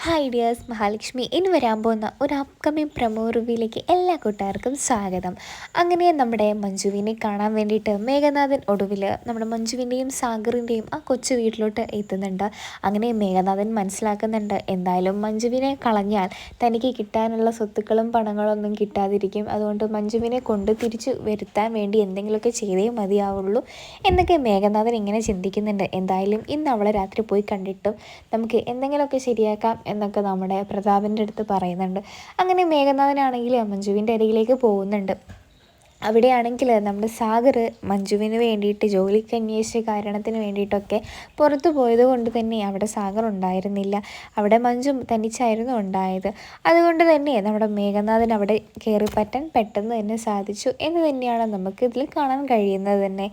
Hi dears, Mahalakshmi ഇനി വരാൻ പോകുന്ന ഒരു അപ്കമിങ് പ്രൊമോ റിവ്യൂയിലേക്ക് എല്ലാ കൂട്ടുകാർക്കും സ്വാഗതം. അങ്ങനെ നമ്മുടെ മഞ്ജുവിനെ കാണാൻ വേണ്ടിയിട്ട് മേഘനാഥൻ ഒടുവിൽ നമ്മുടെ മഞ്ജുവിൻ്റെയും സാഗറിൻ്റെയും ആ കൊച്ചു വീട്ടിലോട്ട് എത്തുന്നുണ്ട്. അങ്ങനെ മേഘനാഥൻ മനസ്സിലാക്കുന്നുണ്ട്, എന്തായാലും മഞ്ജുവിനെ കളഞ്ഞാൽ തനിക്ക് കിട്ടാനുള്ള സ്വത്തുക്കളും പണങ്ങളൊന്നും കിട്ടാതിരിക്കും. അതുകൊണ്ട് മഞ്ജുവിനെ കൊണ്ട് തിരിച്ചു വരുത്താൻ വേണ്ടി എന്തെങ്കിലുമൊക്കെ ചെയ്തേ മതിയാവുള്ളൂ എന്നൊക്കെ മേഘനാഥൻ ഇങ്ങനെ ചിന്തിക്കുന്നുണ്ട്. എന്തായാലും ഇന്ന് അവളെ രാത്രി പോയി കണ്ടിട്ടും നമുക്ക് എന്തെങ്കിലുമൊക്കെ ശരിയാക്കാം എന്നൊക്കെ നമ്മുടെ പ്രതാപൻ്റെ അടുത്ത് പറയുന്നുണ്ട്. അങ്ങനെ മേഘനാഥനാണെങ്കിൽ മഞ്ജുവിൻ്റെ അരികിലേക്ക് പോകുന്നുണ്ട്. അവിടെയാണെങ്കിൽ നമ്മുടെ സാഗർ മഞ്ജുവിന് വേണ്ടിയിട്ട് ജോലിക്ക് അന്വേഷിച്ച കാരണത്തിന് വേണ്ടിയിട്ടൊക്കെ പുറത്തു പോയത് കൊണ്ട് തന്നെ അവിടെ സാഗർ ഉണ്ടായിരുന്നില്ല. അവിടെ മഞ്ജു തനിച്ചായിരുന്നു ഉണ്ടായത്. അതുകൊണ്ട് തന്നെ നമ്മുടെ മേഘനാഥൻ അവിടെ കയറിപ്പറ്റാൻ പെട്ടെന്ന് തന്നെ സാധിച്ചു എന്ന് തന്നെയാണ് നമുക്ക് ഇതിൽ കാണാൻ കഴിയുന്നത് തന്നെ.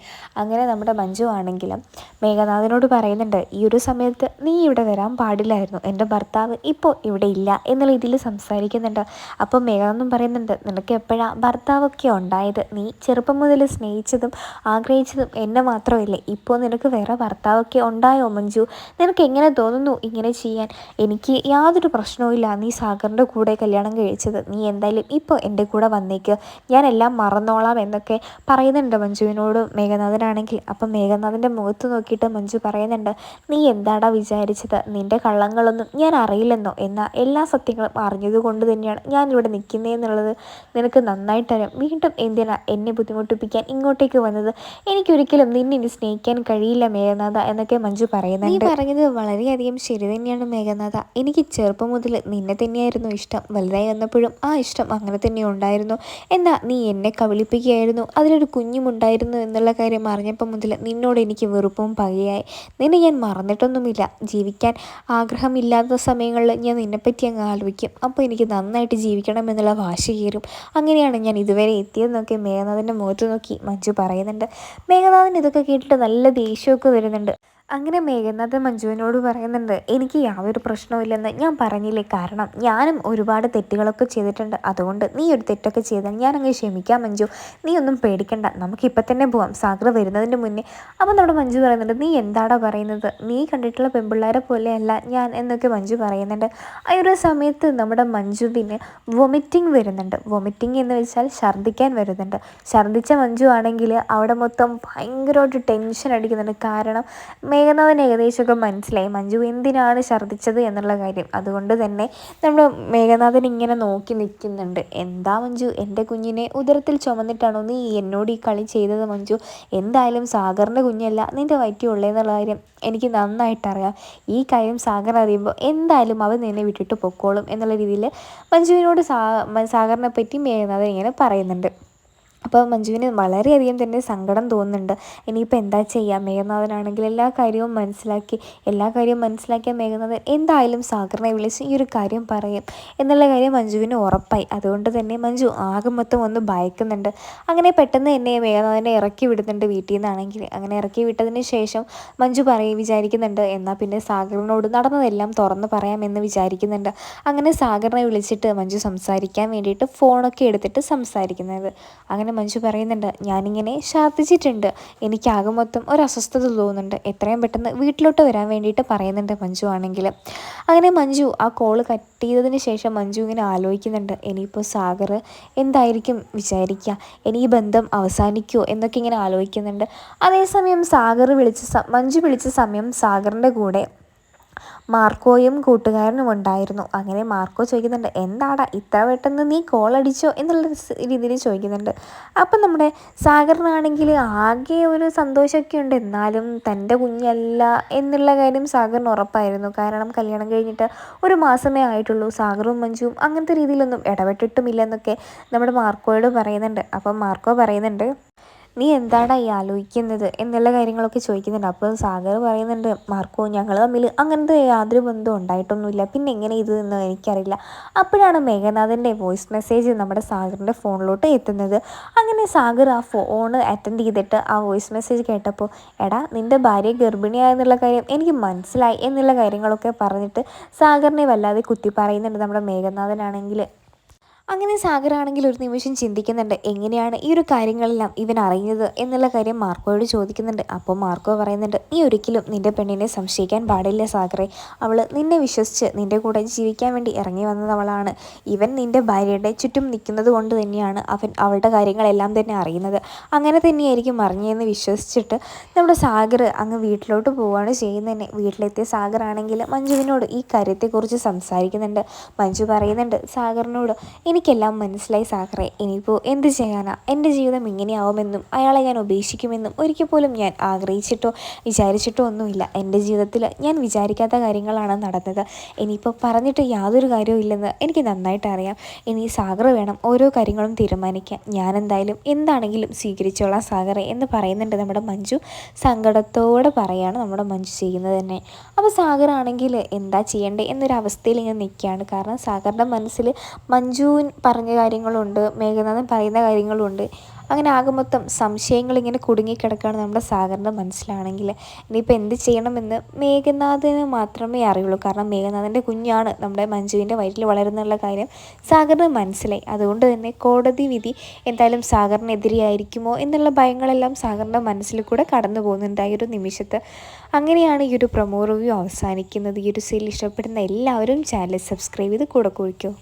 അങ്ങനെ നമ്മുടെ മഞ്ജു ആണെങ്കിലും മേഘനാഥനോട് പറയുന്നുണ്ട്, ഈ ഒരു സമയത്ത് നീ ഇവിടെ വരാൻ പാടില്ലായിരുന്നു, എൻ്റെ ഭർത്താവ് ഇപ്പോൾ ഇവിടെ ഇല്ല എന്നുള്ള രീതിയിൽ സംസാരിക്കുന്നുണ്ട്. അപ്പോൾ മേഘനാഥൻ പറയുന്നുണ്ട്, നിനക്ക് എപ്പോഴാണ് ഭർത്താവൊക്കെ ഉണ്ടായത്? നീ ചെറുപ്പം മുതൽ സ്നേഹിച്ചതും ആഗ്രഹിച്ചതും എന്നെ മാത്രമല്ലേ, ഇപ്പോൾ നിനക്ക് വേറെ ഭർത്താവൊക്കെ ഉണ്ടായോ മഞ്ജു? നിനക്ക് എങ്ങനെ തോന്നുന്നു ഇങ്ങനെ ചെയ്യാൻ? എനിക്ക് യാതൊരു പ്രശ്നവുമില്ല നീ സാഗറിൻ്റെ കൂടെ കല്യാണം കഴിച്ചത്. നീ എന്തായാലും ഇപ്പോൾ എൻ്റെ കൂടെ വന്നേക്ക്, ഞാനെല്ലാം മറന്നോളാം എന്നൊക്കെ പറയുന്നുണ്ട് മഞ്ജുവിനോട് മേഘനാഥനാണെങ്കിൽ. അപ്പം മേഘനാഥൻ്റെ മുഖത്ത് നോക്കിയിട്ട് മഞ്ജു പറയുന്നുണ്ട്, നീ എന്താടാ വിചാരിച്ചത്? നിൻ്റെ കള്ളങ്ങളൊന്നും ഞാൻ അറിയില്ലെന്നോ? എന്നാൽ എല്ലാ സത്യങ്ങളും അറിഞ്ഞതുകൊണ്ട് തന്നെയാണ് ഞാനിവിടെ നിൽക്കുന്നതെന്നുള്ളത് നിനക്ക് നന്നായിട്ടറിയാം. വീണ്ടും എന്തിനാ എന്നെ ബുദ്ധിമുട്ടിപ്പിക്കാൻ ഇങ്ങോട്ടേക്ക് വന്നത്? എനിക്കൊരിക്കലും നിന്നെ ഇനി സ്നേഹിക്കാൻ കഴിയില്ല മേഘനാഥ എന്നൊക്കെ മഞ്ജു പറയുന്നുണ്ട്. നീ പറഞ്ഞത് വളരെയധികം ശരി തന്നെയാണ് മേഘനാഥ. എനിക്ക് ചെറുപ്പം മുതൽ നിന്നെ തന്നെയായിരുന്നു ഇഷ്ടം. വലുതായി വന്നപ്പോഴും ആ ഇഷ്ടം അങ്ങനെ തന്നെ ഉണ്ടായിരുന്നു. എന്നാൽ നീ എന്നെ കബളിപ്പിക്കുകയായിരുന്നു, അതിലൊരു കുഞ്ഞുമുണ്ടായിരുന്നു എന്നുള്ള കാര്യം അറിഞ്ഞപ്പോൾ മുതൽ നിന്നോട് എനിക്ക് വെറുപ്പും പകയായി. നിന്നെ ഞാൻ മറന്നിട്ടൊന്നുമില്ല. ജീവിക്കാൻ ആഗ്രഹമില്ലാത്ത സമയങ്ങളിൽ ഞാൻ നിന്നെപ്പറ്റി അങ്ങ് ആലോചിക്കും. അപ്പോൾ എനിക്ക് നന്നായിട്ട് ജീവിക്കണം എന്നുള്ള വാശി കയറും. അങ്ങനെയാണ് ഞാൻ ഇതുവരെ എത്തിയതെന്നൊക്കെ മേഘനാഥൻ്റെ മുഖത്ത് നോക്കി മഞ്ജു പറയുന്നുണ്ട്. മേഘനാഥൻ ഇതൊക്കെ കേട്ടിട്ട് നല്ല ദേഷ്യമൊക്കെ വരുന്നുണ്ട്. അങ്ങനെ മേഘനാഥൻ മഞ്ജുവിനോട് പറയുന്നുണ്ട്, എനിക്ക് യാതൊരു പ്രശ്നവുമില്ലെന്ന് ഞാൻ പറഞ്ഞില്ലേ, കാരണം ഞാനും ഒരുപാട് തെറ്റുകളൊക്കെ ചെയ്തിട്ടുണ്ട്. അതുകൊണ്ട് നീ ഒരു തെറ്റൊക്കെ ചെയ്താൽ ഞാനങ്ങ് ക്ഷമിക്കാം മഞ്ജു, നീ ഒന്നും പേടിക്കണ്ട, നമുക്കിപ്പോൾ തന്നെ പോവാം സാഗർ വരുന്നതിൻ്റെ മുന്നേ. അപ്പോൾ നമ്മുടെ മഞ്ജു പറയുന്നുണ്ട്, നീ എന്താടാ പറയുന്നത്? നീ കണ്ടിട്ടുള്ള പെൺപിള്ളേരെ പോലെയല്ല ഞാൻ എന്നൊക്കെ മഞ്ജു പറയുന്നുണ്ട്. ആ ഒരു സമയത്ത് നമ്മുടെ മഞ്ജുവിന് വൊമിറ്റിംഗ് വരുന്നുണ്ട്. വൊമിറ്റിംഗ് എന്ന് വെച്ചാൽ ഛർദ്ദിക്കാൻ വരുന്നുണ്ട്. ഛർദ്ദിച്ച മഞ്ജു ആണെങ്കിൽ അവിടെ മൊത്തം ഭയങ്കരമായിട്ട് ടെൻഷൻ അടിക്കുന്നുണ്ട്. കാരണം മേഘനാഥൻ ഏകദേശമൊക്കെ മനസ്സിലായി മഞ്ജു എന്തിനാണ് ഛർദ്ദിച്ചത് എന്നുള്ള കാര്യം. അതുകൊണ്ട് തന്നെ നമ്മുടെ മേഘനാഥൻ ഇങ്ങനെ നോക്കി നിൽക്കുന്നുണ്ട്. എന്താ മഞ്ജു, എൻ്റെ കുഞ്ഞിനെ ഉദരത്തിൽ ചുമന്നിട്ടാണോ നീ എന്നോട് ഈ കളി ചെയ്തത് മഞ്ജു? എന്തായാലും സാഗറിൻ്റെ കുഞ്ഞല്ല നിൻ്റെ വയറ്റിയുള്ളതെന്നുള്ള കാര്യം എനിക്ക് നന്നായിട്ടറിയാം. ഈ കാര്യം സാഗർ അറിയുമ്പോൾ എന്തായാലും അവൻ നിന്നെ വിട്ടിട്ട് പൊക്കോളും എന്നുള്ള രീതിയിൽ മഞ്ജുവിനോട് സാഗറിനെ പറ്റി മേഘനാഥൻ ഇങ്ങനെ പറയുന്നുണ്ട്. അപ്പോൾ മഞ്ജുവിന് വളരെയധികം തന്നെ സങ്കടം തോന്നുന്നുണ്ട്. ഇനിയിപ്പോൾ എന്താ ചെയ്യുക? മേഘനാഥനാണെങ്കിൽ എല്ലാ കാര്യവും മനസ്സിലാക്കിയ മേഘനാഥൻ എന്തായാലും സാഗറിനെ വിളിച്ച് ഈ ഒരു കാര്യം പറയും എന്നുള്ള കാര്യം മഞ്ജുവിന് ഉറപ്പായി. അതുകൊണ്ട് തന്നെ മഞ്ജു ആകെ മൊത്തം ഒന്ന് ഭയക്കുന്നുണ്ട്. അങ്ങനെ പെട്ടെന്ന് തന്നെ മേഘനാഥനെ ഇറക്കി വിടുന്നുണ്ട് വീട്ടിൽ നിന്നാണെങ്കിൽ. അങ്ങനെ ഇറക്കി വിട്ടതിന് ശേഷം മഞ്ജു വിചാരിക്കുന്നുണ്ട്, എന്നാൽ പിന്നെ സാഗറിനോട് നടന്നതെല്ലാം തുറന്ന് പറയാമെന്ന് വിചാരിക്കുന്നുണ്ട്. അങ്ങനെ സാഗറിനെ വിളിച്ചിട്ട് മഞ്ജു സംസാരിക്കാൻ വേണ്ടിയിട്ട് ഫോണൊക്കെ എടുത്തിട്ട് സംസാരിക്കുന്നത്. അങ്ങനെ മഞ്ജു പറയുന്നുണ്ട്, ഞാനിങ്ങനെ ഛർദ്ദിച്ചിട്ടുണ്ട്, എനിക്കാകെ മൊത്തം ഒരു അസ്വസ്ഥത തോന്നുന്നുണ്ട്, എത്രയും പെട്ടെന്ന് വീട്ടിലോട്ട് വരാൻ വേണ്ടിയിട്ട് പറയുന്നുണ്ട് മഞ്ജു ആണെങ്കിൽ. അങ്ങനെ മഞ്ജു ആ കോള് കട്ട് ചെയ്തതിന് ശേഷം മഞ്ജു ഇങ്ങനെ ആലോചിക്കുന്നുണ്ട്, ഇനിയിപ്പോൾ സാഗർ എന്തായിരിക്കും വിചാരിക്കുക, ഇനി ഈ ബന്ധം അവസാനിക്കുമോ എന്നൊക്കെ ഇങ്ങനെ ആലോചിക്കുന്നുണ്ട്. അതേസമയം മഞ്ജു വിളിച്ച സമയം സാഗറിൻ്റെ കൂടെ മാർക്കോയും കൂട്ടുകാരനും ഉണ്ടായിരുന്നു. അങ്ങനെ മാർക്കോ ചോദിക്കുന്നുണ്ട്, എന്താടാ ഇത്ര പെട്ടെന്ന് നീ കോൾ അടിച്ചോ എന്നുള്ള രീതിയിൽ ചോദിക്കുന്നുണ്ട്. അപ്പം നമ്മുടെ സാഗറിനാണെങ്കിൽ ആകെ ഒരു സന്തോഷമൊക്കെ ഉണ്ട്. എന്നാലും തൻ്റെ കുഞ്ഞല്ല എന്നുള്ള കാര്യം സാഗറിന് ഉറപ്പായിരുന്നു. കാരണം കല്യാണം കഴിഞ്ഞിട്ട് ഒരു മാസമേ ആയിട്ടുള്ളൂ. സാഗറും മഞ്ജുവും അങ്ങനത്തെ രീതിയിലൊന്നും ഇടപെട്ടിട്ടുമില്ലെന്നൊക്കെ നമ്മുടെ മാർക്കോയോട് പറയുന്നുണ്ട്. അപ്പം മാർക്കോ പറയുന്നുണ്ട്, നീ എന്താടാ ഈ ആലോചിക്കുന്നത് എന്നുള്ള കാര്യങ്ങളൊക്കെ ചോദിക്കുന്നുണ്ട്. അപ്പോൾ സാഗർ പറയുന്നുണ്ട്, മാർക്കോ ഞങ്ങൾ തമ്മിൽ അങ്ങനത്തെ യാതൊരു ബന്ധവും ഉണ്ടായിട്ടൊന്നുമില്ല, പിന്നെ എങ്ങനെ ഇത് എന്ന് എനിക്കറിയില്ല. അപ്പോഴാണ് മേഘനാഥൻ്റെ വോയിസ് മെസ്സേജ് നമ്മുടെ സാഗറിൻ്റെ ഫോണിലോട്ട് എത്തുന്നത്. അങ്ങനെ സാഗർ ആ ഫോണ് അറ്റൻഡ് ചെയ്തിട്ട് ആ വോയിസ് മെസ്സേജ് കേട്ടപ്പോൾ, എടാ നിൻ്റെ ഭാര്യ ഗർഭിണിയായെന്നുള്ള കാര്യം എനിക്ക് മനസ്സിലായി എന്നുള്ള കാര്യങ്ങളൊക്കെ പറഞ്ഞിട്ട് സാഗറിനെ വല്ലാതെ കുത്തി പറയുന്നുണ്ട് നമ്മുടെ മേഘനാഥനാണെങ്കിൽ. അങ്ങനെ സാഗറാണെങ്കിൽ ഒരു നിമിഷം ചിന്തിക്കുന്നുണ്ട് എങ്ങനെയാണ് ഈ ഒരു കാര്യങ്ങളെല്ലാം ഇവൻ അറിഞ്ഞത് എന്നുള്ള കാര്യം മാർക്കോയോട് ചോദിക്കുന്നുണ്ട്. അപ്പോൾ മാർക്കോ പറയുന്നുണ്ട്, നീ ഒരിക്കലും നിൻ്റെ പെണ്ണിനെ സംശയിക്കാൻ പാടില്ല സാഗറെ. അവൾ നിന്നെ വിശ്വസിച്ച് നിൻ്റെ കൂടെ ജീവിക്കാൻ വേണ്ടി ഇറങ്ങി വന്നതവളാണ്. ഇവൻ നിൻ്റെ ഭാര്യയുടെ ചുറ്റും നിൽക്കുന്നത് കൊണ്ട് തന്നെയാണ് അവൻ അവളുടെ കാര്യങ്ങളെല്ലാം തന്നെ അറിയുന്നത്. അങ്ങനെ തന്നെയായിരിക്കും അറിഞ്ഞതെന്ന് വിശ്വസിച്ചിട്ട് നമ്മുടെ സാഗർ അങ്ങ് വീട്ടിലോട്ട് പോവുകയാണ് ചെയ്യുന്നത്. വീട്ടിലെത്തിയ സാഗറാണെങ്കിൽ മഞ്ജുവിനോട് ഈ കാര്യത്തെക്കുറിച്ച് സംസാരിക്കുന്നുണ്ട്. മഞ്ജു പറയുന്നുണ്ട് സാഗറിനോട്, എനിക്കെല്ലാം മനസ്സിലായി സാഗറെ. ഇനിയിപ്പോൾ എന്ത് ചെയ്യാനാ? എൻ്റെ ജീവിതം ഇങ്ങനെയാവുമെന്നും അയാളെ ഞാൻ ഉപേക്ഷിക്കുമെന്നും ഒരിക്കൽ പോലും ഞാൻ ആഗ്രഹിച്ചിട്ടോ വിചാരിച്ചിട്ടോ ഒന്നുമില്ല. എൻ്റെ ജീവിതത്തിൽ ഞാൻ വിചാരിക്കാത്ത കാര്യങ്ങളാണ് നടന്നത്. ഇനിയിപ്പോൾ പറഞ്ഞിട്ട് യാതൊരു കാര്യവും ഇല്ലെന്ന് എനിക്ക് നന്നായിട്ട് അറിയാം. ഇനി സാഗർ വേണം ഓരോ കാര്യങ്ങളും തീരുമാനിക്കാൻ. ഞാൻ എന്തായാലും എന്താണെങ്കിലും സ്വീകരിച്ചോളാം സാഗറെ എന്ന് പറയുന്നുണ്ട് നമ്മുടെ മഞ്ജു. സങ്കടത്തോടെ പറയാണ് നമ്മുടെ മഞ്ജു ചെയ്യുന്നത് തന്നെ. അപ്പോൾ സാഗറാണെങ്കിൽ എന്താ ചെയ്യേണ്ടത് എന്നൊരവസ്ഥയിൽ ഇങ്ങനെ നിൽക്കുകയാണ്. കാരണം സാഗറിൻ്റെ മനസ്സിൽ മഞ്ജു പറഞ്ഞ കാര്യങ്ങളുണ്ട്, മേഘനാഥൻ പറയുന്ന കാര്യങ്ങളുണ്ട്. അങ്ങനെ ആകെ മൊത്തം സംശയങ്ങളിങ്ങനെ കുടുങ്ങിക്കിടക്കുകയാണ് നമ്മുടെ സാഗറിൻ്റെ മനസ്സിലാണെങ്കിൽ. ഇനിയിപ്പോൾ എന്ത് ചെയ്യണമെന്ന് മേഘനാഥന് മാത്രമേ അറിയുള്ളൂ. കാരണം മേഘനാഥൻ്റെ കുഞ്ഞാണ് നമ്മുടെ മഞ്ജുവിൻ്റെ വയറ്റിൽ വളരുന്നുള്ള കാര്യം സാഗറിന് മനസ്സിലായി. അതുകൊണ്ട് തന്നെ കോടതി വിധി എന്തായാലും സാഗറിനെതിരെയായിരിക്കുമോ എന്നുള്ള ഭയങ്ങളെല്ലാം സാഗറിൻ്റെ മനസ്സിൽ കൂടെ കടന്നു പോകുന്നുണ്ട് ആ ഒരു നിമിഷത്ത്. അങ്ങനെയാണ് ഈ ഒരു പ്രൊമോ റിവ്യൂ അവസാനിക്കുന്നത്. ഈ ഒരു സീരിയൽ ഇഷ്ടപ്പെടുന്ന എല്ലാവരും ചാനൽ സബ്സ്ക്രൈബ് ചെയ്ത് കൂടെ കുഴിക്കോ.